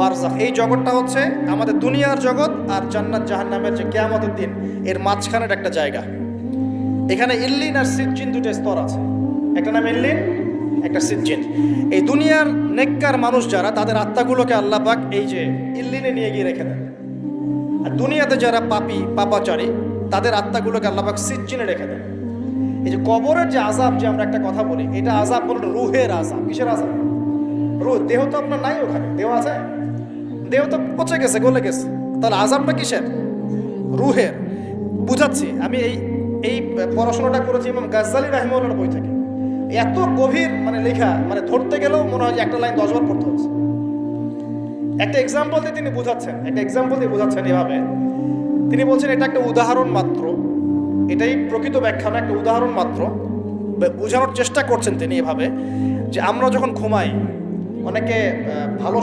বারজাখ, এই জগৎটা হচ্ছে আমাদের দুনিয়ার জগৎ আর জান্নাত জাহান্নামের যে কিয়ামতের দিন এর মাঝখানের একটা জায়গা। এখানে ইল্লিন আর সিজ্জিন দুটো স্তর আছে, একটা নাম ইল্লিন, একটা সিজ্জিন। এই দুনিয়ার নেককার মানুষ যারা, তাদের আত্মাগুলোকে আল্লাহ পাক এই যে ইল্লিনে নিয়ে গিয়ে রেখে দেন। আর দুনিয়াতে যারা পাপাচারী, তাদের আত্মাগুলোকে আল্লাহ পাক সিজ্জিনে রেখে দেন। এই যে কবরের যে আযাব, যে আমরা একটা কথা বলি, এটা আযাব বলতে রুহের আযাব। কিসের আযাব? রুহ। দেহ তো আপনার নাই, ওখানে দেহ আছে? দেহ তো পচে গেছে, গলে গেছে। তাহলে আযাবটা কিসের? রুহের। বুঝাচ্ছি, আমি এই পড়াশোনাটা করেছি ইমাম গাজ্জালী রাহিমাহুল্লাহর বই থেকে। এত গভীর লেখা, ধরতে গেলেও মনে হয় যে একটা লাইন 10 বার পড়তে হচ্ছে। একটা এক্সাম্পল দিয়ে তিনি বোঝাচ্ছেন এভাবে। তিনি বলছেন এটা একটা উদাহরণ মাত্র, এটাই প্রকৃত ব্যাখ্যা না, একটা উদাহরণ মাত্র। বোঝানোর চেষ্টা করছেন তিনি এভাবে যে আমরা যখন ঘুমাই, অনেকে ভালো